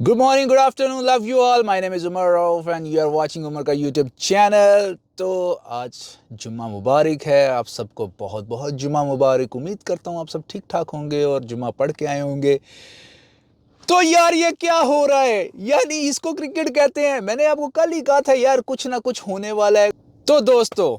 Good morning, good afternoon, love you all. My name is Umar Rauf and you are watching Umar का YouTube channel. तो आज जुम्मा मुबारक है, आप सबको बहुत बहुत जुम्मा मुबारक। उम्मीद करता हूँ आप सब ठीक ठाक होंगे और जुम्मा पढ़ के आए होंगे। तो यार ये क्या हो रहा है, यानी इसको क्रिकेट कहते हैं। मैंने आपको कल ही कहा था यार कुछ ना कुछ होने वाला है। तो दोस्तों,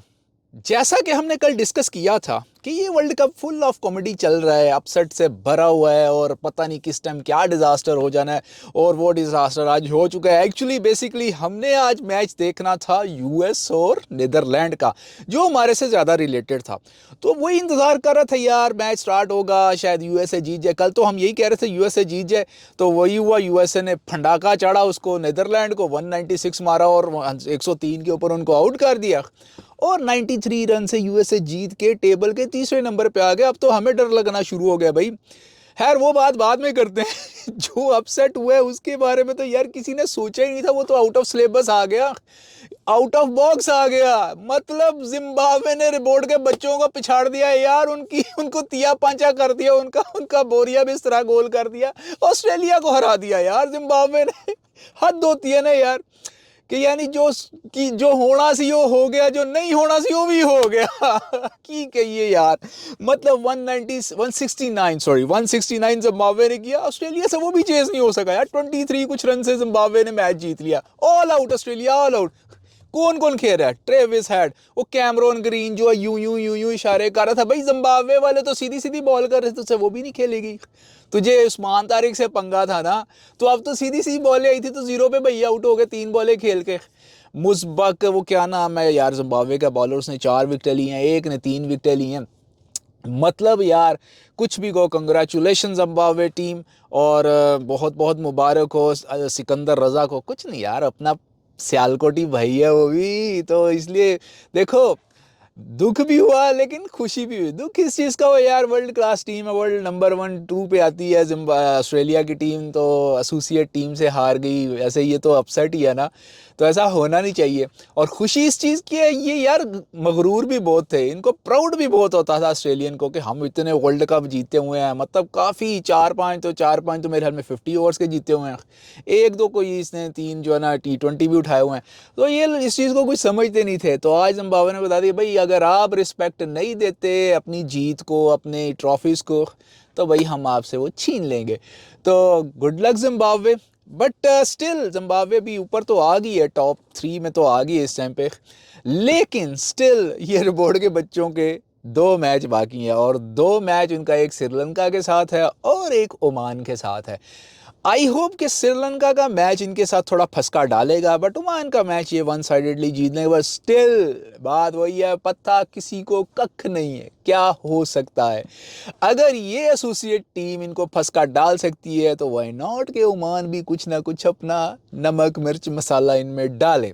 जैसा कि हमने कल डिस्कस किया था कि ये world cup full of comedy चल रहा है, अपसेट से भरा हुआ है और पता नहीं किस टाइम क्या डिज़ास्टर हो जाना है। और वो डिज़ास्टर आज हो चुका है। एक्चुअली बेसिकली हमने आज मैच देखना था यूएस और नीदरलैंड का, जो हमारे से ज़्यादा रिलेटेड था। तो वही इंतज़ार कर रहा था यार, मैच स्टार्ट होगा, शायद यूएसए जीत जाए। कल तो हम यही कह रहे थे यूएसए जीत जाए, तो वही हुआ। यूएसए ने फंडाका चढ़ा उसको, नीदरलैंड को 196 मारा और 103 के ऊपर उनको आउट कर दिया और 93 रन से यूएसए जीत के टेबल के तीसरे नंबर पे आ गया। अब तो हमें डर लगना शुरू हो गया भाई। खैर वो बात बाद में करते हैं। जो अपसेट हुआ है उसके बारे में तो यार किसी ने सोचा ही नहीं था। वो तो आउट ऑफ सिलेबस आ गया, आउट ऑफ बॉक्स आ गया। मतलब जिम्बाब्वे ने रिपोर्ट के बच्चों को पिछाड़ दिया यार, उनको तिया पांचा कर दिया, उनका उनका बोरिया बिस्तरा गोल कर दिया। ऑस्ट्रेलिया को हरा दिया यार जिम्बाब्वे ने। हद होती है ना यार, कि यानी जो होना सी वो हो गया, जो नहीं होना सी वो भी हो गया। की कहिए यार। मतलब 169 जिम्बाब्वे ने किया, ऑस्ट्रेलिया से वो भी चेस नहीं हो सका यार। 23 कुछ रन से जिम्बाब्वे ने मैच जीत लिया। All out Australia, all out. कौन कौन खेल रहा है? ट्रेविस हेड, वो कैमरॉन ग्रीन जो यूं इशारे कर रहा था। भाई जिम्बाब्वे वाले तो सीधी सीधी बॉल कर रहे थे, तो वो भी नहीं खेलेगी। तुझे उस्मान तारिक से पंगा था ना, तो अब तो सीधी सीधी बॉलें आई थी, तो जीरो पे भैया आउट हो गए 3 बॉलें खेल के। मुस्बक, वो क्या नाम है यार जिम्बाब्वे का बॉलर, उसने 4 विकेटें ली हैं, एक ने 3 विकेटें ली हैं। मतलब यार कुछ भी कहो, कंग्रेचुलेशन जिम्बाब्वे टीम। और बहुत बहुत मुबारक हो सिकंदर रजा को। कुछ नहीं यार, अपना सियालकोटी भाई है वो भी, तो इसलिए देखो दुख भी हुआ लेकिन खुशी भी हुई। दुख इस चीज़ का हो यार, वर्ल्ड क्लास टीम है, वर्ल्ड नंबर 1 2 पे आती है ऑस्ट्रेलिया की टीम, तो एसोसिएट टीम से हार गई। ऐसे ये तो अपसेट ही है ना, तो ऐसा होना नहीं चाहिए। और खुशी इस चीज़ की है ये यार, मगरूर भी बहुत थे, इनको प्राउड भी बहुत होता था ऑस्ट्रेलियन को कि हम इतने वर्ल्ड कप जीते हुए हैं। मतलब काफ़ी, 4-5 तो मेरे ख्याल में 50 ओवर्स के जीते हुए हैं। एक दो कोई इसने 3 जो है ना T20 भी उठाए हुए हैं। तो ये इस चीज़ को कुछ समझते नहीं थे। तो आज जिम्बाब्वे ने बता दिया भाई, अगर आप रिस्पेक्ट नहीं देते अपनी जीत को, अपने ट्रॉफीज़ को, तो भाई हम आपसे वो छीन लेंगे। तो good luck Zimbabwe. But still Zimbabwe भी ऊपर तो आ गई है, टॉप 3 में तो आ गई है इस टाइम पे। लेकिन स्टिल ये रिपोर्ट के बच्चों के 2 मैच बाकी हैं, और 2 मैच उनका एक श्रीलंका के साथ है और एक ओमान के साथ है। आई होप कि श्रीलंका का मैच इनके साथ थोड़ा फंसका डालेगा, बट ओमान का मैच ये वन साइडेडली जीतने के बाद स्टिल बात वही है, पता किसी को कख नहीं है क्या हो सकता है। अगर ये एसोसिएट टीम इनको फंसका डाल सकती है, तो वाई नॉट के ओमान भी कुछ ना कुछ अपना नमक मिर्च मसाला इनमें डाले।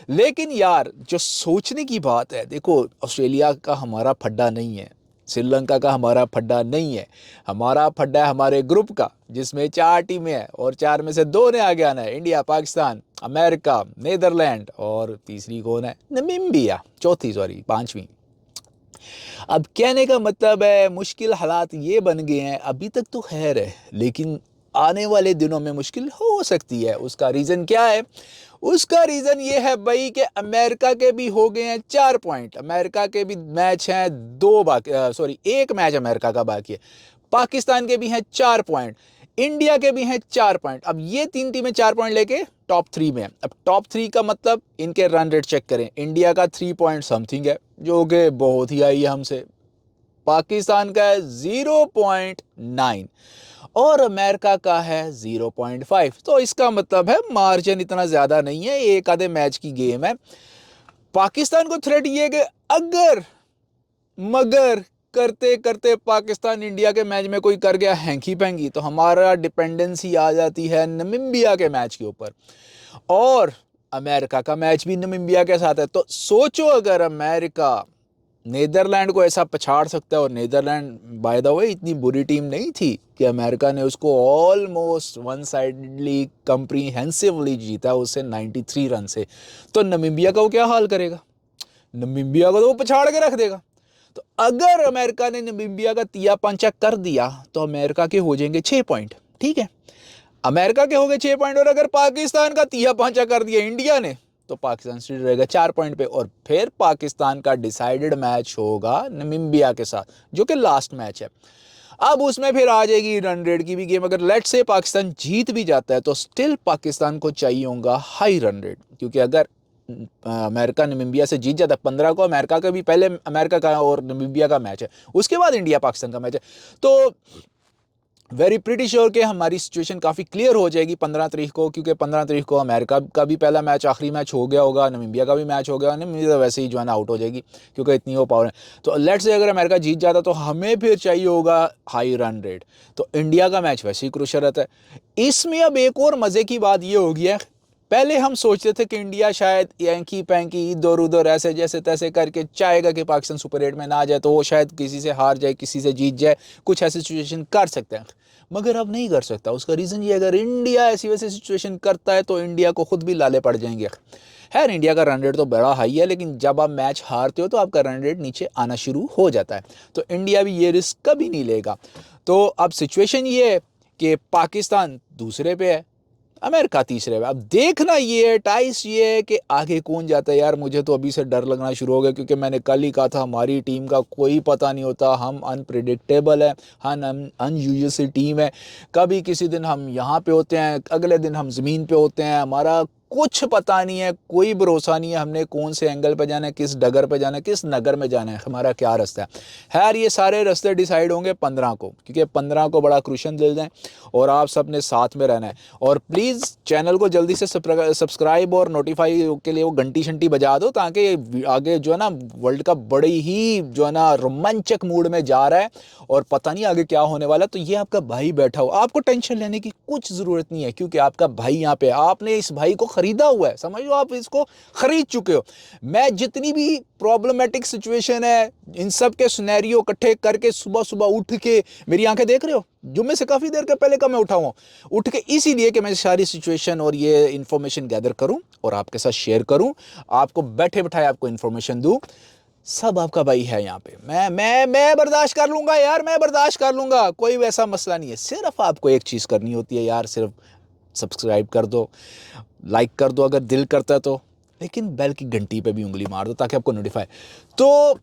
लेकिन यार जो सोचने की बात है, देखो ऑस्ट्रेलिया का हमारा फड्डा नहीं है, श्रीलंका का हमारा फड्डा नहीं है। हमारा फड्डा है हमारे ग्रुप का, जिसमें 4 टीमें हैं और 4 में से 2 ने आगे आना है, इंडिया, पाकिस्तान, अमेरिका, नीदरलैंड, और तीसरी कौन है? नमीबिया, चौथी, सॉरी, पांचवी। अब कहने का मतलब है मुश्किल हालात ये बन गए हैं। अभी तक तो खैर है, लेकिन आने वाले दिनों में मुश्किल हो सकती है। उसका रीज़न क्या है? उसका रीज़न ये है भाई कि अमेरिका के भी हो गए हैं 4 पॉइंट। अमेरिका के भी मैच हैं 2 बाकी, सॉरी, एक मैच अमेरिका का बाकी है। पाकिस्तान के भी हैं 4 पॉइंट, इंडिया के भी हैं 4 पॉइंट। अब ये 3 टीमें 4 पॉइंट लेके टॉप 3 में है। अब टॉप 3 का मतलब इनके रन रेट चेक करें। इंडिया का 3 पॉइंट समथिंग है, जो कि बहुत ही आई है हमसे। पाकिस्तान का है 0.9 और अमेरिका का है 0.5। तो इसका मतलब है मार्जिन इतना ज़्यादा नहीं है, एक आधे मैच की गेम है। पाकिस्तान को थ्रेट ये कि अगर मगर करते करते पाकिस्तान इंडिया के मैच में कोई कर गया हैंकी पैंकी, तो हमारा डिपेंडेंसी आ जाती है नमीबिया के मैच के ऊपर। और अमेरिका का मैच भी नमीबिया के साथ है। तो सोचो अगर अमेरिका नीदरलैंड को ऐसा पछाड़ सकता है, और नीदरलैंड बाय द वे इतनी बुरी टीम नहीं थी कि अमेरिका ने उसको ऑलमोस्ट वन साइडली कंप्रीहेंसिवली जीता उससे 93 रन से, तो नमीबिया का वो क्या हाल करेगा? नमीबिया को तो वो पछाड़ के रख देगा। तो अगर अमेरिका ने नमीबिया का तिया पंचा कर दिया, तो अमेरिका के हो जाएंगे 6 पॉइंट, ठीक है। अमेरिका के हो गए 6 पॉइंट, और अगर पाकिस्तान का तिया पांचा कर दिया इंडिया ने तो पाकिस्तान स्टिल रहेगा 4 पॉइंट पे। और फिर पाकिस्तान का डिसाइडेड मैच होगा नामीबिया के साथ, जो कि लास्ट मैच है। अब उसमें फिर आ जाएगी रन रेट की भी गेम। अगर लेट से पाकिस्तान जीत भी जाता है तो स्टिल पाकिस्तान को चाहिए होगा हाई रन रेट, क्योंकि अगर अमेरिका नामीबिया से जीत जाता है 15 को, अमेरिका का भी पहले अमेरिका का और नामीबिया का मैच है, उसके बाद इंडिया पाकिस्तान का मैच है, तो वेरी प्रीटी श्योर कि हमारी सिचुएशन काफ़ी क्लियर हो जाएगी 15 तारीख को, क्योंकि 15 तारीख को अमेरिका का भी पहला मैच आखिरी मैच हो गया होगा, नामीबिया का भी मैच हो गया, नामीबिया वैसे ही जो है ना आउट हो जाएगी क्योंकि इतनी वो पावर है। तो लेट्स से अगर अमेरिका जीत जाता तो हमें फिर चाहिए होगा हाई रन रेट, तो इंडिया का मैच वैसे ही क्रूशल रहता है। इसमें अब एक और मज़े की बात ये होगी है, पहले हम सोचते थे कि इंडिया शायद यांकी पैंकी इधर उधर ऐसे जैसे तैसे करके चाहेगा कि पाकिस्तान सुपर 8 में ना जाए, तो वो शायद किसी से हार जाए, किसी से जीत जाए, कुछ ऐसी सिचुएशन कर सकते हैं, मगर अब नहीं कर सकता। उसका रीज़न ये, अगर इंडिया ऐसी वैसी सिचुएशन करता है तो इंडिया को खुद भी लाले पड़ जाएंगे। खैर इंडिया का रन रेट तो बड़ा हाई है, लेकिन जब आप मैच हारते हो तो आपका रन रेट नीचे आना शुरू हो जाता है, तो इंडिया भी ये रिस्क कभी नहीं लेगा। तो अब सिचुएशन ये है कि पाकिस्तान दूसरे पे है, अमेरिका तीसरे पे। अब देखना ये है, टाइस ये है कि आगे कौन जाता है। यार मुझे तो अभी से डर लगना शुरू हो गया, क्योंकि मैंने कल ही कहा था हमारी टीम का कोई पता नहीं होता, हम अनप्रिडिक्टेबल है, हम अनयूजुअल सी टीम है। कभी किसी दिन हम यहाँ पे होते हैं, अगले दिन हम ज़मीन पे होते हैं, हमारा कुछ पता नहीं है, कोई भरोसा नहीं है हमने कौन से एंगल पे जाना है, किस डगर पे जाना है, किस नगर में जाना है, हमारा क्या रास्ता है। खैर ये सारे रास्ते डिसाइड होंगे 15 को, क्योंकि 15 को बड़ा क्रूशन दे दें और आप सब ने साथ में रहना है। और प्लीज़ चैनल को जल्दी से सब्सक्राइब और नोटिफाई के लिए वो घंटी शंटी बजा दो, ताकि आगे जो है ना वर्ल्ड कप बड़ी ही जो है ना रोमांचक मूड में जा रहा है और पता नहीं आगे क्या होने वाला है। तो ये आपका भाई बैठा हो, आपको टेंशन लेने की कुछ ज़रूरत नहीं है, क्योंकि आपका भाई यहाँ पे, आपने इस भाई को खरीदा हुआ है, समझ लो आप इसको खरीद चुके हो। मैं जितनी भी प्रॉब्लमेटिक सिचुएशन है इन सब के सिनेरियो इकट्ठे करके सुबह सुबह उठ के, मेरी आंखें देख रहे हो, जुम्मे से काफ़ी देर के पहले का मैं उठा हुआ उठ के, इसीलिए कि मैं सारी सिचुएशन और ये इन्फॉर्मेशन गैदर करूं और आपके साथ शेयर करूं, आपको बैठे बैठाए आपको इन्फॉर्मेशन दूं। सब आपका भाई है यहाँ पे, मैं बर्दाश्त कर लूँगा यार, मैं बर्दाश्त कर लूँगा, कोई वैसा मसला नहीं है। सिर्फ आपको एक चीज़ करनी होती है यार, सिर्फ सब्सक्राइब कर दो, लाइक कर दो अगर दिल करता है तो, लेकिन बेल की घंटी पे भी उंगली मार दो ताकि आपको नोटिफाई। तो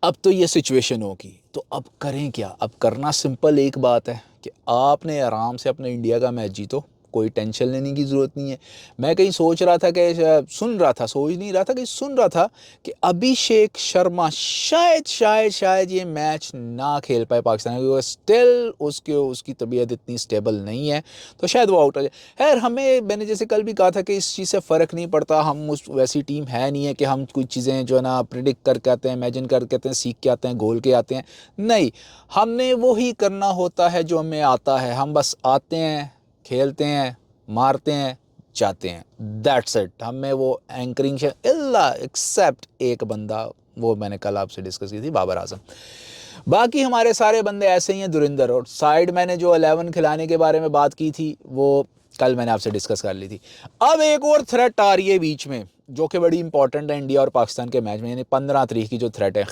अब तो ये सिचुएशन होगी, तो अब करें क्या? अब करना सिंपल एक बात है कि आपने आराम से अपने इंडिया का मैच जीतो, कोई टेंशन लेने की ज़रूरत नहीं है। मैं कहीं सोच रहा था कि सुन रहा था, सोच नहीं रहा था कि सुन रहा था कि अभिषेक शर्मा शायद ये मैच ना खेल पाए पाकिस्तान, क्योंकि स्टिल उसकी तबीयत इतनी स्टेबल नहीं है, तो शायद वो आउट हो जाए। खैर मैंने जैसे कल भी कहा था कि इस चीज़ से फ़र्क नहीं पड़ता, हम उस वैसी टीम है नहीं है कि हम कुछ चीज़ें जो है ना प्रिडिक्ट करके आते हैं, इमेजिन करके आते हैं, सीख के आते हैं, गोल के आते हैं, नहीं, हमने वो ही करना होता है जो हमें आता है। हम बस आते हैं, खेलते हैं, मारते हैं, जाते हैं, दैट्स इट। हमें वो एंकरिंग इल्ला एक्सेप्ट एक बंदा, वो मैंने कल आपसे डिस्कस की थी, बाबर आजम, बाकी हमारे सारे बंदे ऐसे ही हैं धुरिंदर। और साइड मैंने जो 11 खिलाने के बारे में बात की थी वो कल मैंने आपसे डिस्कस कर ली थी। अब एक और थ्रेट आ रही है बीच में, जो कि बड़ी इंपॉर्टेंट है इंडिया और पाकिस्तान के मैच में, यानी 15 तारीख की जो थ्रेट है,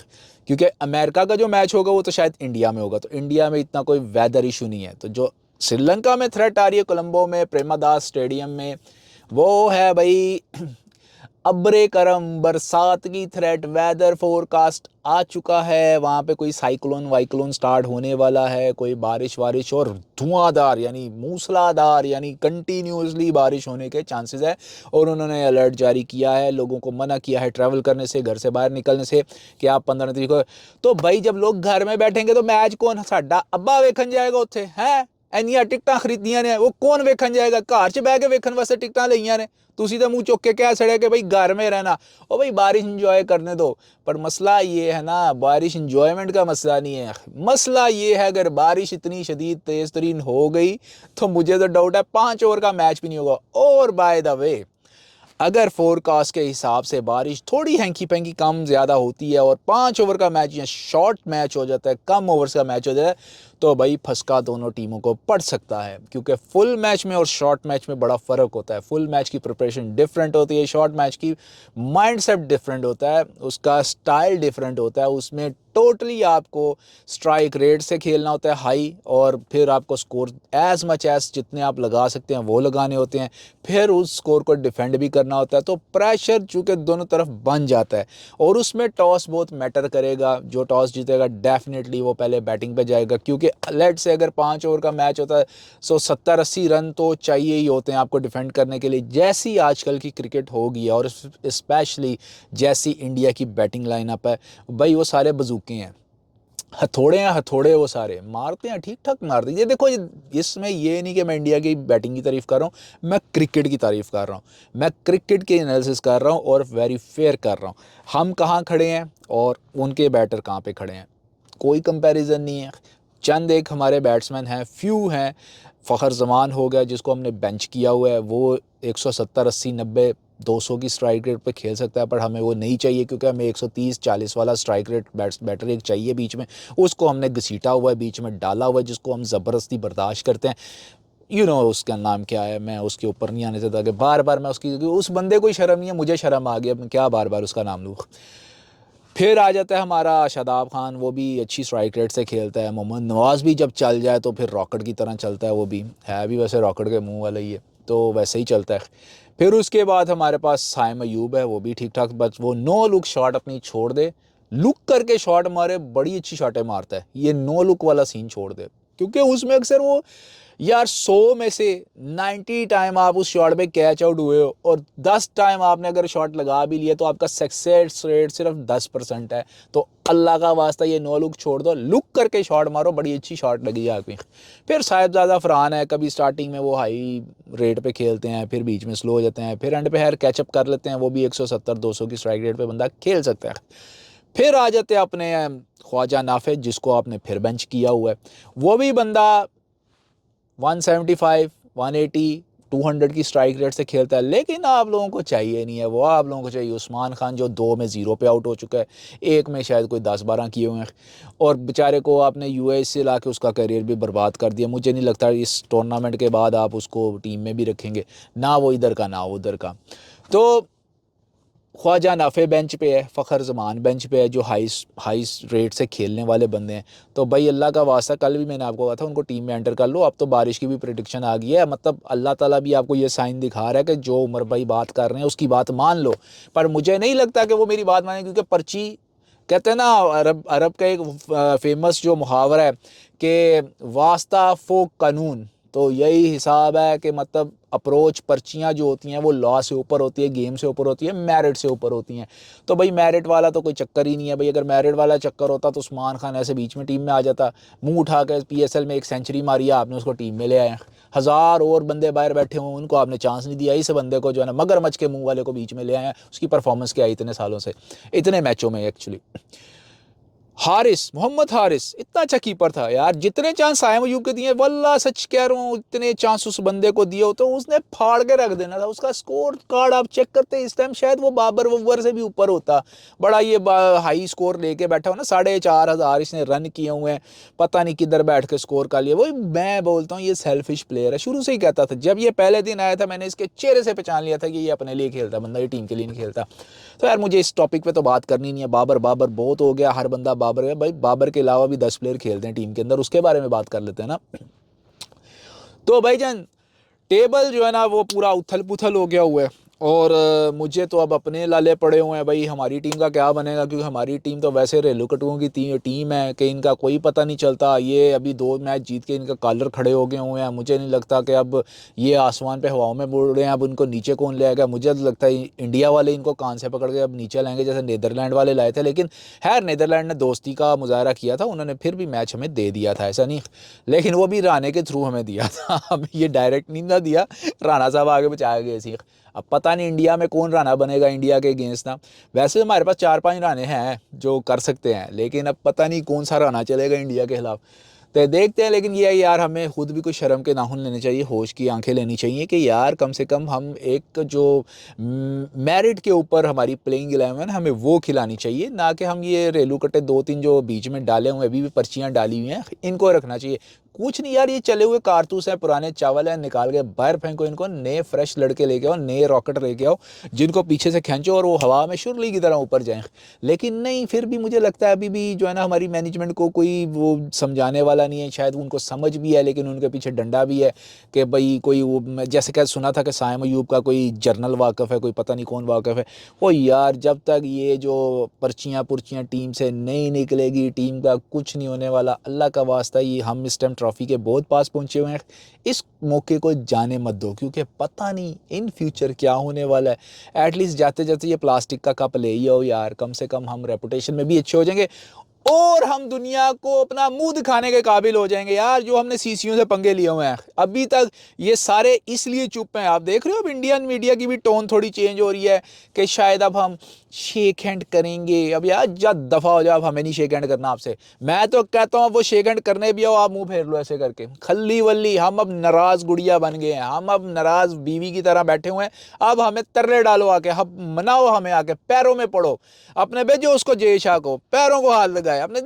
क्योंकि अमेरिका का जो मैच होगा वो तो शायद इंडिया में होगा, तो इंडिया में इतना कोई वेदर इशू नहीं है। तो जो श्रीलंका में थ्रेट आ रही है कोलंबो में प्रेमादास स्टेडियम में, वो है भाई अब्रे करम, बरसात की थ्रेट। वेदर फोरकास्ट आ चुका है, वहाँ पे कोई साइक्लोन वाइक्लोन स्टार्ट होने वाला है, कोई बारिश वारिश और धुआंधार यानी मूसलाधार यानी कंटिन्यूसली बारिश होने के चांसेस है। और उन्होंने अलर्ट जारी किया है, लोगों को मना किया है ट्रैवल करने से, घर से बाहर निकलने से, कि आप 15 तारीख को। तो भाई जब लोग घर में बैठेंगे तो मैच कौन, साडा अब्बा वेखन जाएगा उत्थे है? ਇੰਨੀਆਂ ਟਿਕਟਾਂ ਖਰੀਦੀਆਂ ਨੇ, ਉਹ कौन ਵੇਖਣ जाएगा? घर च बह के ਵੇਖਣ वास्ते टिकटां लईਆਂ ने, तुसी तो मुंह चुक के कह छड़े कि भाई घर में रहना। ओ भाई बारिश इंजॉय करने दो, पर मसला ये है ना, बारिश इंजॉयमेंट का मसला नहीं है। मसला ये है अगर बारिश इतनी शदीद तेज़ तरीन हो गई तो मुझे तो डाउट है 5 ओवर का मैच भी नहीं होगा। और बाय द वे अगर फोरकास्ट के हिसाब से बारिश थोड़ी हैंकी पैंकी कम ज़्यादा होती है और 5 ओवर का मैच या शॉर्ट मैच हो जाता है, कम ओवर्स का मैच हो जाता है, तो भाई फंसका दोनों टीमों को पड़ सकता है, क्योंकि फुल मैच में और शॉर्ट मैच में बड़ा फ़र्क होता है। फुल मैच की प्रिपरेशन डिफरेंट होती है, शॉर्ट मैच की माइंडसेट डिफरेंट होता है, उसका स्टाइल डिफरेंट होता है। उसमें टोटली आपको स्ट्राइक रेट से खेलना होता है हाई, और फिर आपको स्कोर एज मच एज जितने आप लगा सकते हैं वो लगाने होते हैं, फिर उस स्कोर को डिफेंड भी करना होता है। तो प्रेशर चूँकि दोनों तरफ बन जाता है, और उसमें टॉस बहुत मैटर करेगा। जो टॉस जीतेगा डेफिनेटली वो पहले बैटिंग पे जाएगा, क्योंकि लेट से अगर 5 ओवर का मैच होता है सो 70-80 रन तो चाहिए ही होते हैं आपको डिफेंड करने के लिए, जैसी आजकल की क्रिकेट होगी, और स्पेशली जैसी इंडिया की बैटिंग लाइनअप है। भाई वो सारे बजूके हैं, हथौड़े हैं, हथौड़े वो सारे मारते हैं, ठीक ठाक मारते हैं। ये देखो, इसमें ये नहीं कि मैं इंडिया की बैटिंग की तारीफ़ कर रहा हूँ, मैं क्रिकेट की तारीफ़ कर रहा हूँ, मैं क्रिकेट के एनालिसिस कर रहा हूँ और वेरी फेयर कर रहा हूँ। हम कहाँ खड़े हैं और उनके बैटर कहाँ पे खड़े हैं, कोई कंपैरिजन नहीं है। चंद एक हमारे बैट्समैन हैं, फ्यू हैं। फ़खर जमान हो गया जिसको हमने बेंच किया हुआ है, वो 170, 80, 90, 200 की स्ट्राइक रेट पे खेल सकता है, पर हमें वो नहीं चाहिए, क्योंकि हमें 130, 40 वाला स्ट्राइक रेट बैटर एक चाहिए बीच में। उसको हमने घसीटा हुआ है, बीच में डाला हुआ है, जिसको हम ज़बरदस्ती बर्दाश्त करते हैं। उसका नाम क्या है, मैं उसके ऊपर नहीं आने देता कि बार बार मैं उस बंदे को ही शर्म नहीं है, मुझे शर्म आ गई, अब मैं क्या बार बार उसका नाम लूँ। फिर आ जाता है हमारा शादाब खान, वो भी अच्छी स्ट्राइक रेट से खेलता है। मोहम्मद नवाज़ भी जब चल जाए तो फिर रॉकेट की तरह चलता है, वो भी है भी वैसे रॉकेट के मुंह वाला ही है, तो वैसे ही चलता है। फिर उसके बाद हमारे पास साइम अयूब है, वो भी ठीक ठाक, बस वो नो लुक शॉट अपनी छोड़ दे, लुक करके शॉट मारे, बड़ी अच्छी शॉटें मारता है। ये नो लुक वाला सीन छोड़ दे, क्योंकि उसमें अक्सर वो यार 100 में से 90 टाइम आप उस शॉट पे कैच आउट हुए हो, और 10 टाइम आपने अगर शॉट लगा भी लिया तो आपका सक्सेस रेट सिर्फ 10% है। तो अल्लाह का वास्ता ये नो लुक छोड़ दो, लुक करके शॉट मारो, बड़ी अच्छी शॉट लगी आपकी। फिर साहिबजादा फरहान है, कभी स्टार्टिंग में वो हाई रेट पे खेलते हैं, फिर बीच में स्लो हो जाते हैं, फिर एंड पे हैर कैचअप कर लेते हैं। वो भी 170-200 की स्ट्राइक रेट पे बंदा खेल सकता है। फिर आ जाते हैं अपने ख्वाजा नाफिज, जिसको आपने फिर बेंच किया हुआ है। वो भी बंदा 175, 180, 200 की स्ट्राइक रेट से खेलता है, लेकिन आप लोगों को चाहिए नहीं है वो। आप लोगों को चाहिए उस्मान खान, जो 2 में 0 पे आउट हो चुका है, 1 में शायद कोई 10-12 किए हुए हैं, और बेचारे को आपने यूएई से ला के उसका करियर भी बर्बाद कर दिया। मुझे नहीं लगता इस टूर्नामेंट के बाद आप उसको टीम में भी रखेंगे, ना वो इधर का ना उधर का। तो ख्वाजा नाफे बेंच पे है, फ़खर ज़मान बेंच पे है, जो हाई रेट से खेलने वाले बंदे हैं। तो भाई अल्लाह का वास्ता, कल भी मैंने आपको कहा था उनको टीम में एंटर कर लो। अब तो बारिश की भी प्रेडिक्शन आ गई है, मतलब अल्लाह ताला भी आपको ये साइन दिखा रहा है कि जो उमर भाई बात कर रहे हैं उसकी बात मान लो। पर मुझे नहीं लगता कि वो मेरी बात माने, क्योंकि पर्ची, कहते हैं ना, अरब का एक फेमस जो मुहावरा है कि वास्ता फो कानून, तो यही हिसाब है कि मतलब अप्रोच, पर्चियाँ जो होती हैं वो लॉ से ऊपर होती है, गेम से ऊपर होती है, मेरिट से ऊपर होती हैं। तो भाई मेरिट वाला तो कोई चक्कर ही नहीं है। भाई अगर मेरिट वाला चक्कर होता तो उस्मान खान ऐसे बीच में टीम में आ जाता, मुंह उठा कर पीएसएल में 1 सेंचुरी मारी, आपने उसको टीम में ले आए। 1000 और बंदे बाहर बैठे हुए, उनको आपने चांस नहीं दिया। इस बंदे को जो है ना, मगरमच्छ के मुंह वाले को बीच में ले आए। उसकी परफॉर्मेंस क्या है इतने सालों से, इतने मैचों में एक्चुअली। मोहम्मद हारिस इतना अच्छा कीपर था यार, जितने चांस साइम अयूब के दिए, वल्ला सच कह रहा हूँ, इतने चांस उस बंदे को दिए हो तो उसने फाड़ के रख देना था। उसका स्कोर कार्ड आप चेक करते इस टाइम शायद वो बाबर वब्बर से भी ऊपर होता। बड़ा ये हाई स्कोर लेके बैठा हो ना, 4500 इसने रन किए हुए हैं, पता नहीं किधर बैठ के स्कोर कर लिया। वही मैं बोलता हूँ, ये सेल्फिश प्लेयर है, शुरू से ही कहता था। जब ये पहले दिन आया था मैंने इसके चेहरे से पहचान लिया था कि ये अपने लिए खेलता बंदा, ये टीम के लिए नहीं खेलता। तो यार मुझे इस टॉपिक पे तो बात करनी नहीं है, बाबर बाबर बहुत हो गया, हर बंदा बाबर है। भाई बाबर के अलावा भी 10 प्लेयर खेलते हैं टीम के अंदर, उसके बारे में बात कर लेते हैं ना। तो भाईजान, टेबल जो है ना वो पूरा उथल पुथल हो गया हुआ है, और मुझे तो अब अपने लाले पड़े हुए हैं भाई, हमारी टीम का क्या बनेगा। क्योंकि हमारी टीम तो वैसे रेलू कटुओं की टीम है कि इनका कोई पता नहीं चलता। ये अभी 2 मैच जीत के इनका कॉलर खड़े हो गए हुए हैं। मुझे नहीं लगता कि अब ये आसमान पे हवाओं में उड़ रहे हैं, अब उनको नीचे कौन ले आएगा। मुझे तो लगता है इंडिया वाले इनको कान से पकड़ के अब नीचे लाएंगे, जैसे नीदरलैंड वाले लाए थे। लेकिन खैर नीदरलैंड ने दोस्ती का मुजाहरा किया था, उन्होंने फिर भी मैच हमें दे दिया था, ऐसा नहीं, लेकिन वो भी राणे के थ्रू हमें दिया था। अब ये डायरेक्ट नहीं ना दिया, राणा साहब आगे बचा गए सीख। अब पता नहीं इंडिया में कौन राणा बनेगा इंडिया के अगेंस्ट ना। वैसे हमारे पास 4-5 राणे हैं जो कर सकते हैं, लेकिन अब पता नहीं कौन सा राणा चलेगा इंडिया के खिलाफ। तो देखते हैं। लेकिन ये यार हमें खुद भी कोई शर्म के नाखून लेने चाहिए, होश की आंखें लेनी चाहिए कि यार कम से कम हम एक जो मेरिट के ऊपर हमारी प्लेइंग 11 हमें वो खिलानी चाहिए, ना कि हम ये रेलू कट्टे 2-3 जो बीच में डाले हुए अभी भी पर्चियाँ डाली हुई हैं इनको रखना चाहिए। कुछ नहीं यार, ये चले हुए कारतूस हैं, पुराने चावल हैं, निकाल के बाहर फेंको इनको, नए फ्रेश लड़के लेके आओ, नए रॉकेट लेके आओ जिनको पीछे से खींचो और वो हवा में शुरली की तरह ऊपर जाएं। लेकिन नहीं, फिर भी मुझे लगता है अभी भी जो है ना हमारी मैनेजमेंट को कोई वो समझाने वाला नहीं है। शायद उनको समझ भी है लेकिन उनके पीछे डंडा भी है कि भाई कोई वो, जैसे क्या सुना था कि साइम अयूब का कोई जर्नल वाकफ़ है, कोई पता नहीं कौन वाकफ़ है। वो यार जब तक ये जो पर्चियाँ पुर्चियाँ टीम से नहीं निकलेगी टीम का कुछ नहीं होने वाला। अल्लाह का वास्ता, ये हम इस टाइम ट्रॉफी के बहुत पास पहुँचे हुए हैं, इस मौके को जाने मत दो क्योंकि पता नहीं इन फ्यूचर क्या होने वाला है। एटलीस्ट जाते जाते ये प्लास्टिक का कप ले ही आओ यार, कम से कम हम रेपुटेशन में भी अच्छे हो जाएंगे और हम दुनिया को अपना मुंह दिखाने के काबिल हो जाएंगे यार। जो हमने सीसीओ से पंगे लिए हुए हैं अभी तक, ये सारे इसलिए चुप हैं। आप देख रहे हो अब इंडियन मीडिया की भी टोन थोड़ी चेंज हो रही है कि शायद अब हम शेक हैंड करेंगे। अब यार जब दफ़ा हो जाओ, अब हमें नहीं शेक हैंड करना आपसे। मैं तो कहता हूँ वो शेक हैंड करने भी आओ, आप मुंह फेर लो ऐसे करके खल्ली वल्ली। हम अब नाराज़ गुड़िया बन गए हैं, हम अब नाराज़ बीवी की तरह बैठे हुए हैं। अब हमें तरले डालो आके, हम मनाओ हमें आके, पैरों में पड़ो अपने, भेजो उसको जय शाह को, पैरों को हाथ लगाए अपने।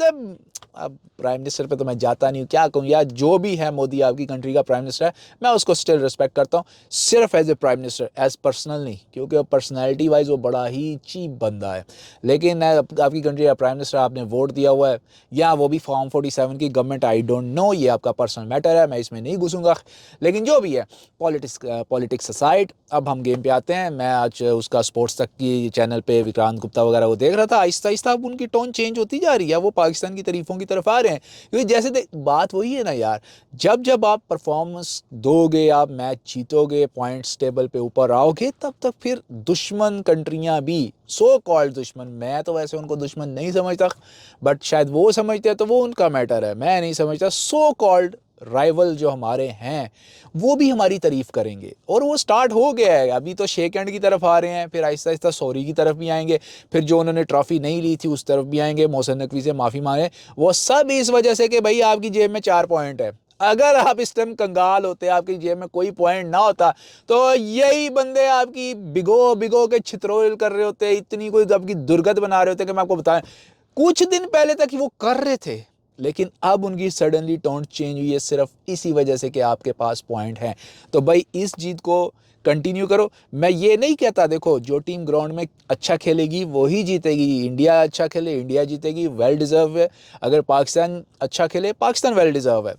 अब प्राइम मिनिस्टर पे तो मैं जाता नहीं हूँ, क्या कहूँ यार, जो भी है मोदी आपकी कंट्री का प्राइम मिनिस्टर है, मैं उसको स्टिल रिस्पेक्ट करता हूँ, सिर्फ as a prime minister, as personal नहीं, क्योंकि पर्सनैलिटी वाइज वो बड़ा ही चीप बंदा है। लेकिन आपकी कंट्री का प्राइम मिनिस्टर, आपने वोट दिया हुआ है, या वो भी फॉर्म 47 की गवर्नमेंट, आई डोंट नो, ये आपका पर्सनल मैटर है, मैं इसमें नहीं घुसूंगा। लेकिन जो भी है, पॉलिटिक्स असाइड, अब हम गेम पे आते हैं। मैं आज उसका स्पोर्ट्स तक की चैनल पे विक्रांत गुप्ता वगैरह वो देख रहा था, आहिस्ता आहिस्ता अब उनकी टोन चेंज होती जा रही है, वो पाकिस्तान की तारीफों की तरफ आ रहे हैं। क्योंकि जैसे बात वही है ना यार, जब आप परफॉर्मेंस दोगे, आप मैच जीतोगे, पॉइंट्स टेबल पे ऊपर आओगे, तब तक फिर दुश्मन कंट्रियां भी, सो कॉल्ड दुश्मन, मैं तो वैसे उनको दुश्मन नहीं समझता, बट शायद वो समझते हैं तो वो उनका मैटर है, मैं नहीं समझता। सो कॉल्ड राइवल जो हमारे हैं वो भी हमारी तारीफ करेंगे, और वो स्टार्ट हो गया है। अभी तो शेक हैंड की तरफ आ रहे हैं, फिर आहिस्ता आहिस्ता सॉरी की तरफ भी आएंगे, फिर जो उन्होंने ट्रॉफी नहीं ली थी उस तरफ भी आएंगे, मोहसिन नकवी से माफ़ी मांगे। वो सब इस वजह से कि भाई आपकी जेब में 4 पॉइंट है। अगर आप इस टाइम कंगाल होते, आपकी जेब में कोई पॉइंट ना होता, तो यही बंदे आपकी भिगो भिगो के छित्रोल कर रहे होते, इतनी कोई आपकी दुर्गत बना रहे होते कि मैं आपको बताएं, कुछ दिन पहले तक वो कर रहे थे। लेकिन अब उनकी सडनली टोन चेंज हुई है सिर्फ इसी वजह से कि आपके पास पॉइंट हैं। तो भाई इस जीत को कंटिन्यू करो। मैं ये नहीं कहता, देखो जो टीम ग्राउंड में अच्छा खेलेगी वही जीतेगी। इंडिया अच्छा खेले, इंडिया जीतेगी, वेल डिज़र्व है। अगर पाकिस्तान अच्छा खेले, पाकिस्तान वेल डिज़र्व है,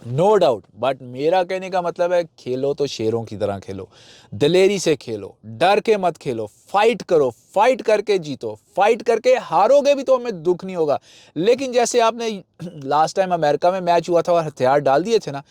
नो डाउट। बट मेरा कहने का मतलब है, खेलो तो शेरों की तरह खेलो, दिलेरी से खेलो, डर के मत खेलो, फाइट करो, फाइट करके जीतो, फाइट करके हारोगे भी तो हमें दुख नहीं होगा। लेकिन जैसे आपने लास्ट टाइम अमेरिका में मैच हुआ था और हथियार डाल दिए थे ना,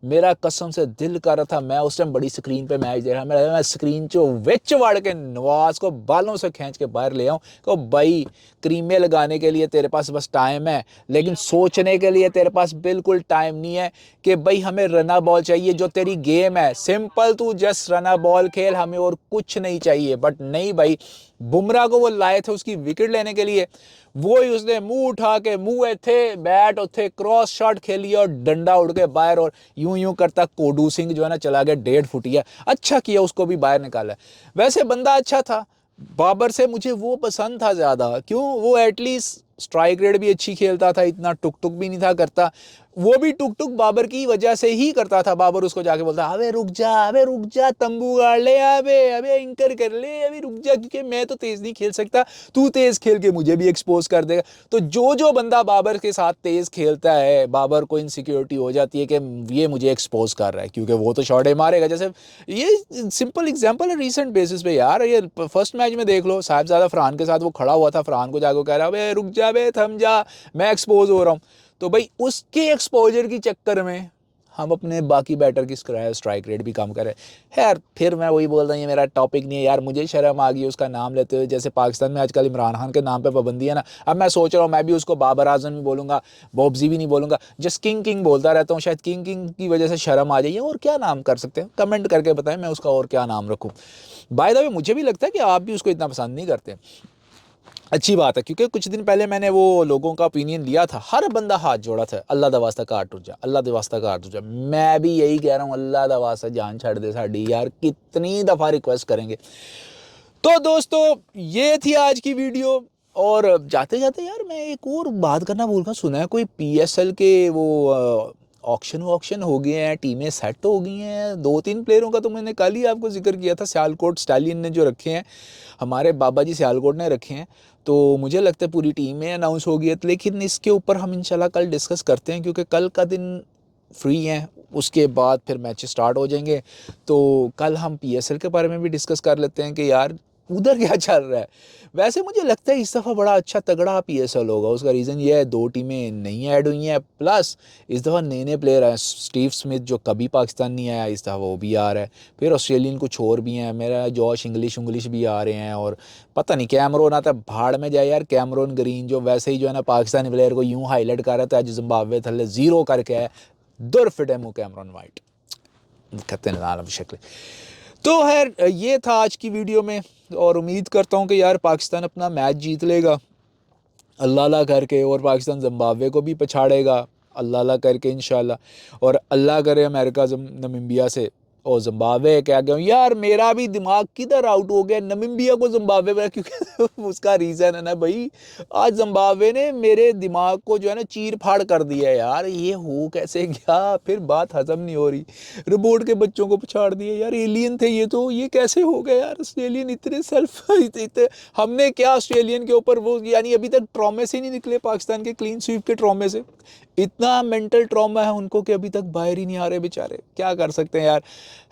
मेरा कसम से दिल कर रहा था, मैं उस टाइम बड़ी स्क्रीन पे मैच देख रहा, मैं स्क्रीन चो विच वाड़ के नवाज को बालों से खींच के बाहर ले आऊँ को भाई, क्रीमें लगाने के लिए तेरे पास बस टाइम है, लेकिन सोचने के लिए तेरे पास बिल्कुल टाइम नहीं है कि भाई हमें रना बॉल चाहिए। जो तेरी गेम है सिंपल, तू जस्ट रना बॉल खेल, हमें और कुछ नहीं चाहिए। बट नहीं भाई, बुमराह को वो लाए थे उसकी विकेट लेने के लिए, वो ही उसने मुंह उठा के, मुंह थे बैट उठे, क्रॉस शॉट खेली और डंडा उड़ के बाहर, और यूं यूं करता कोडू सिंह जो है ना चला गया 1.5 फुटिया। अच्छा किया उसको भी बाहर निकाला। वैसे बंदा अच्छा था, बाबर से मुझे वो पसंद था ज़्यादा। क्यों? वो एटलीस्ट स्ट्राइक रेट भी अच्छी खेलता था, इतना टुक टुक भी नहीं था करता। वो भी टुक टुक बाबर की वजह से ही करता था। बाबर उसको जाके बोलता, अबे रुक जा, तंबू गाड़ ले, अबे एंकर कर ले, अबे रुक जा, क्योंकि मैं तो तेज नहीं खेल सकता, तू तेज खेल के मुझे भी एक्सपोज कर देगा। तो जो बंदा बाबर के साथ तेज खेलता है, बाबर को इनसिक्योरिटी हो जाती है कि ये मुझे एक्सपोज कर रहा है, क्योंकि वो तो शॉटे मारेगा। जैसे ये सिंपल एग्जाम्पल है रिसेंट बेसिस पे यार, ये फर्स्ट मैच में देख लो, साहिबजादा फरहान के साथ वो खड़ा हुआ था, फरहान को जाकर कह रहा है, अबे रुक जा, बे थम जा, मैं एक्सपोज हो रहा हूँ। तो भाई उसके एक्सपोजर की चक्कर में हम अपने बाकी बैटर की स्ट्राइक रेट भी कम करें। यार फिर मैं वही बोल रहा हूँ, ये मेरा टॉपिक नहीं है यार, मुझे शर्म आ गई उसका नाम लेते हुए। जैसे पाकिस्तान में आजकल इमरान खान के नाम पे पाबंदी है ना, अब मैं सोच रहा हूँ मैं भी उसको बाबर आजम नहीं बोलूँगा, बॉब्जी भी नहीं बोलूँगा, जस्ट किंग बोलता रहता हूँ। शायद किंग की वजह से शर्म आ जाइए। और क्या नाम कर सकते हैं, कमेंट करके बताएं मैं उसका और क्या नाम रखूँ। बाय द वे मुझे भी लगता है कि आप भी उसको इतना पसंद नहीं करते। अच्छी बात है, क्योंकि कुछ दिन पहले मैंने वो लोगों का ओपिनियन लिया था, हर बंदा हाथ जोड़ा था, अल्लाह दा वास्ता कार टूट जा, अल्लाह दा वास्ता कार टूट जा। मैं भी यही कह रहा हूँ, अल्लाह दा वास्ता जान छड़ दे साड़ी यार, कितनी दफ़ा रिक्वेस्ट करेंगे। तो दोस्तों ये थी आज की वीडियो। और जाते जाते यार मैं एक और बात करना भूल गया, सुना है कोई पीएसएल के वो ऑक्शन हो गए हैं, टीमें सेट हो गई हैं। 2-3 प्लेयरों का तो मैंने कल ही आपको जिक्र किया था, सियालकोट स्टालियन ने जो रखे हैं, हमारे बाबा जी सियालकोट ने रखे हैं। तो मुझे लगता है पूरी टीम में अनाउंस हो गई है, लेकिन इसके ऊपर हम इंशाल्लाह कल डिस्कस करते हैं, क्योंकि कल का दिन फ्री हैं, उसके बाद फिर मैच स्टार्ट हो जाएंगे। तो कल हम पीएसएल के बारे में भी डिस्कस कर लेते हैं कि यार उधर क्या चल रहा है। वैसे मुझे लगता है इस दफ़ा बड़ा अच्छा तगड़ा पीएसएल होगा। उसका रीज़न ये है, 2 टीमें नई ऐड हुई हैं, प्लस इस दफ़ा नए नए प्लेयर हैं। स्टीव स्मिथ जो कभी पाकिस्तान नहीं आया, इस दफ़ा वो भी आ रहा है। फिर ऑस्ट्रेलियन कुछ और भी हैं, मेरा जॉश इंग्लिश भी आ रहे हैं। और पता नहीं कैमरोन आता है, भाड़ में जाए यार। कैमरोन ग्रीन जो वैसे ही जो है ना पाकिस्तानी प्लेयर को यूँ हाईलाइट कर रहा था, आज जिम्बाब्वे थले 0 करके है, दुर फिटेमो कैमरोन वाइट कहते हैं आलम शक्ल। तो खैर ये था आज की वीडियो में, और उम्मीद करता हूँ कि यार पाकिस्तान अपना मैच जीत लेगा अल्लाह अल्लाह करके, और पाकिस्तान जिम्बाब्वे को भी पछाड़ेगा अल्लाह अल्लाह करके इंशाल्लाह। और अल्लाह करे अमेरिका नमीबिया से और जिम्बाब्वे क्या गया यार, मेरा भी दिमाग किधर आउट हो गया नमीबिया को जिम्बाब्वे में, क्योंकि उसका रीज़न है ना भाई, आज जिम्बाब्वे ने मेरे दिमाग को जो है ना चीर फाड़ कर दिया यार। ये हो कैसे गया, फिर बात हजम नहीं हो रही। रोबोट के बच्चों को पछाड़ दिए यार, एलियन थे ये तो, ये कैसे हो गया यार। ऑस्ट्रेलियन इतने सेल्फ इतने, हमने क्या ऑस्ट्रेलियन के ऊपर वो, यानी अभी तक ट्रॉमे से नहीं निकले पाकिस्तान के क्लीन स्वीप के ट्रॉमे से। इतना मेंटल ट्रॉमा है उनको कि अभी तक बाहर ही नहीं आ रहे बेचारे, क्या कर सकते हैं यार।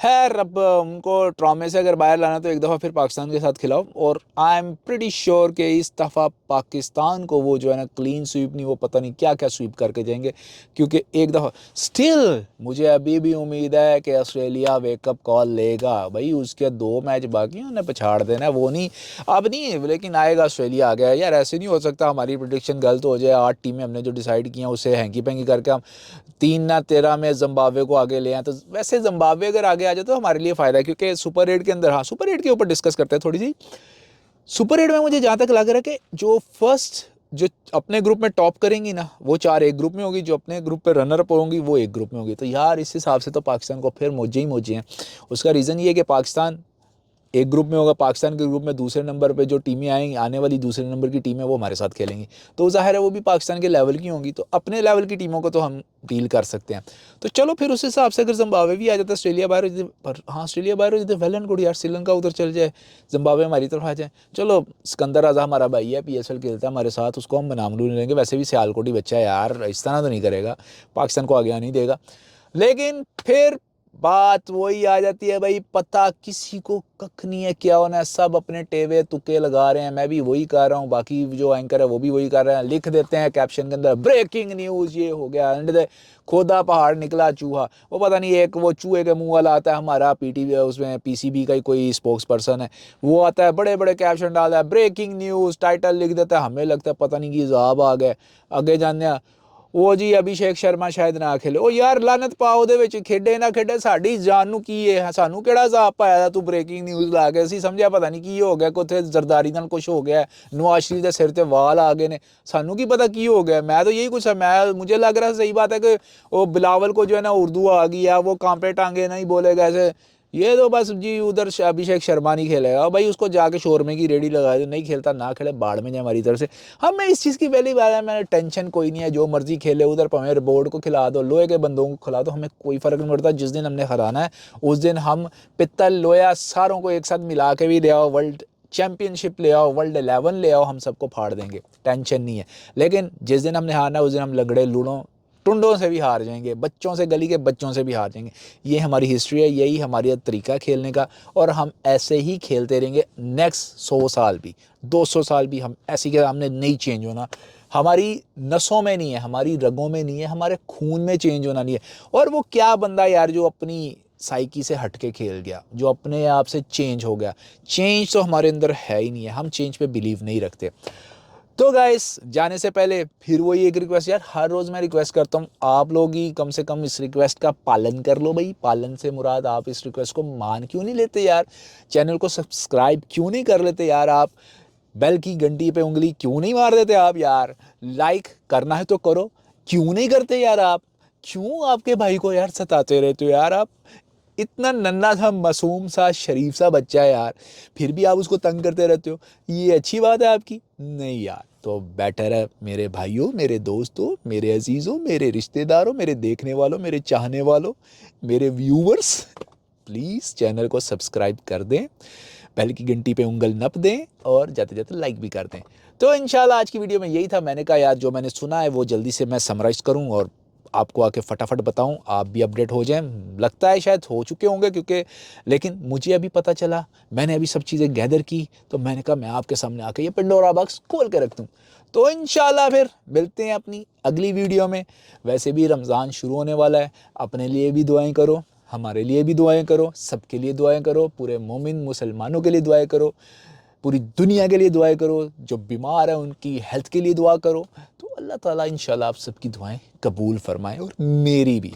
खैर अब उनको ट्रॉमे से अगर बाहर लाना तो एक दफ़ा फिर पाकिस्तान के साथ खिलाओ, और आई एम प्रीटी श्योर कि इस दफ़ा पाकिस्तान को वो जो है ना क्लीन स्वीप नहीं, वो पता नहीं क्या क्या स्वीप करके जाएंगे। क्योंकि एक दफ़ा स्टिल मुझे अभी भी उम्मीद है कि ऑस्ट्रेलिया वेकअप कॉल लेगा भाई। उसके 2 मैच बाकी हैं, उन्हें पछाड़ देना है, वो नहीं अब नहीं, लेकिन आएगा। ऑस्ट्रेलिया आ गया यार, ऐसे नहीं हो सकता हमारी प्रेडिक्शन गलत हो जाए। 8 टीमें हमने जो डिसाइड की हैं उसे हैंकी पैंकी करके हम 3-13 में जिम्बाब्वे को आगे ले आए। तो वैसे जिम्बाब्वे अगर आगे आ जाए तो हमारे लिए फ़ायदा है, क्योंकि सुपर 8 के अंदर, हाँ सुपर 8 के ऊपर डिस्कस करते हैं थोड़ी सी। सुपर 8 में मुझे जहाँ तक लग रहा है कि जो फर्स्ट जो अपने ग्रुप में टॉप करेंगी ना, वो 4 एक ग्रुप में होगी, जो अपने ग्रुप पे रनर अप होंगी वो एक ग्रुप में होगी। तो यार इस हिसाब से तो पाकिस्तान को फिर मौजे ही मौजे हैं। उसका रीज़न ये है कि पाकिस्तान एक ग्रुप में होगा, पाकिस्तान के ग्रुप में दूसरे नंबर पे जो टीमें आएंगी, आने वाली दूसरे नंबर की टीमें वो हमारे साथ खेलेंगी। तो ज़ाहिर है वो भी पाकिस्तान के लेवल की होंगी, तो अपने लेवल की टीमों को तो हम डील कर सकते हैं। तो चलो फिर उस हिसाब से अगर जिम्बाब्वे भी आ जाता, ऑस्ट्रेलिया बाहर हो जाते, पर हाँ ऑस्ट्रेलिया बाहर हो जाते वेल एंड गुड यार, श्रीलंका उधर चल जाए, जिम्बाब्वे हमारी तरफ आ जाए। चलो सिकंदर आज़ा हमारा भाई है, पीएसएल खेलता है हमारे साथ, उसको हम नाम नहीं लेंगे। वैसे भी सियालकोट ही बच्चा है यार, इस तरह तो नहीं करेगा, पाकिस्तान को आगे नहीं देगा। लेकिन फिर बात वही आ जाती है भाई, पता किसी को कख नहीं है क्या होना है, सब अपने टेवे तुक्के लगा रहे हैं। मैं भी वही कर रहा हूँ, बाकी जो एंकर है वो भी वही कर रहे हैं, लिख देते हैं कैप्शन के अंदर ब्रेकिंग न्यूज़ ये हो गया, एंड खोदा पहाड़ निकला चूहा। वो पता नहीं एक वो चूहे के मुंह वाला आता है हमारा पीटीवी, उसमें पीसीबी का ही कोई स्पोक्स पर्सन है, वो आता है बड़े बड़े कैप्शन डालता है, ब्रेकिंग न्यूज़ टाइटल लिख देता है। हमें लगता है पता नहीं कि ज़ाब आ गए, आगे जाने वो जी अभिषेक शर्मा शायद ना खेले। ओ यार लानत पा ਉਹਦੇ ਵਿੱਚ ਖੇਡੇ ਨਾ ਖੇਡੇ, ਸਾਡੀ ਜਾਨ ਨੂੰ ਕੀ ਹੈ, ਸਾਨੂੰ ਕਿਹੜਾ ਜ਼ਾਬ ਪਾਇਆ ਦਾ ਤੂੰ ਬ੍ਰੇਕਿੰਗ ਨਿਊਜ਼ ਲਾ ਕੇ। ਅਸੀਂ ਸਮਝਿਆ ਪਤਾ ਨਹੀਂ ਕੀ ਹੋ ਗਿਆ, ਕੋਥੇ ਜ਼ਰਦਾਰੀ ਨਾਲ ਕੁਝ ਹੋ ਗਿਆ, नवाज शरीफ ਦੇ ਸਿਰ ਤੇ ਵਾਲ ਆ ਗਏ ਨੇ, ਸਾਨੂੰ ਕੀ पता की हो गया। मैं तो यही कुछ है, मैं मुझे लग रहा है सही बात है कि वो बिलावल को जो है ना उर्दू आ गई है, वो कांपे टांगे नहीं बोलेगा ऐसे। ये तो बस जी उधर अभिषेक शर्मा नहीं खेलेगा भाई, उसको जाके शोरमे की रेडी लगा दो, नहीं खेलता ना खेले, बाढ़ में जाए हमारी तरफ से। हमें इस चीज़ की पहली बार है, मैंने टेंशन कोई नहीं है, जो मर्जी खेले उधर, भावें बोर्ड को खिला दो, लोहे के बंदों को खिला दो, हमें कोई फ़र्क नहीं पड़ता। जिस दिन हमने हराना है उस दिन हम पित्तल लोया सारों को एक साथ मिला के भी ले आओ, वर्ल्ड चैम्पियनशिप ले आओ, वर्ल्ड 11 ले आओ, हम सबको फाड़ देंगे, टेंशन नहीं है। लेकिन जिस दिन हमने हारना है उस दिन हम लगड़े लूड़ों टुंडों से भी हार जाएंगे, बच्चों से, गली के बच्चों से भी हार जाएंगे। ये हमारी हिस्ट्री है, यही हमारी तरीका खेलने का, और हम ऐसे ही खेलते रहेंगे नेक्स्ट 100 साल भी, 200 साल भी हम ऐसे के हमने नहीं चेंज होना। हमारी नसों में नहीं है, हमारी रगों में नहीं है, हमारे खून में चेंज होना नहीं है। और वो क्या बंदा यार जो अपनी साइकी से हट के खेल गया, जो अपने आप से चेंज हो गया, चेंज तो हमारे अंदर है ही नहीं है, हम चेंज पे बिलीव नहीं रखते। तो गाइस जाने से पहले फिर वही एक रिक्वेस्ट यार, हर रोज़ मैं रिक्वेस्ट करता हूँ, आप लोग ही कम से कम इस रिक्वेस्ट का पालन कर लो भाई। पालन से मुराद आप इस रिक्वेस्ट को मान क्यों नहीं लेते यार, चैनल को सब्सक्राइब क्यों नहीं कर लेते यार आप। बेल की घंटी पे उंगली क्यों नहीं मार देते आप यार? लाइक करना है तो करो, क्यों नहीं करते यार आप? क्यों आपके भाई को यार सताते रहते हो यार आप? इतना नन्हा सा मासूम सा शरीफ सा बच्चा है यार, फिर भी आप उसको तंग करते रहते हो। ये अच्छी बात है आपकी? नहीं यार। तो बेटर है मेरे भाइयों, मेरे दोस्तों, मेरे अजीज़ों, मेरे रिश्तेदारों, मेरे देखने वालों, मेरे चाहने वालों, मेरे व्यूवर्स, प्लीज़ चैनल को सब्सक्राइब कर दें, बेल की घंटी पे उंगल नप दें और जाते जाते लाइक भी कर दें। तो इंशाल्लाह आज की वीडियो में यही था। मैंने कहा यार जो मैंने सुना है वो जल्दी से मैं समराइज़ करूं और आपको आके फटाफट बताऊं, आप भी अपडेट हो जाएं। लगता है शायद हो चुके होंगे क्योंकि, लेकिन मुझे अभी पता चला, मैंने अभी सब चीज़ें गैदर की, तो मैंने कहा मैं आपके सामने आके ये पंडोरा बॉक्स खोल के रख दूँ। तो इंशाल्लाह फिर मिलते हैं अपनी अगली वीडियो में। वैसे भी रमज़ान शुरू होने वाला है, अपने लिए भी दुआएं करो, हमारे लिए भी दुआएं करो, सबके लिए दुआएं करो, पूरे मोमिन मुसलमानों के लिए दुआएं करो, पूरी दुनिया के लिए दुआएं करो, जो बीमार है उनकी हेल्थ के लिए दुआ करो। तो अल्लाह ताला इंशाल्लाह आप सबकी दुआएं कबूल फरमाए और मेरी भी।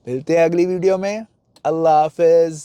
मिलते हैं अगली वीडियो में। अल्लाह हाफिज़।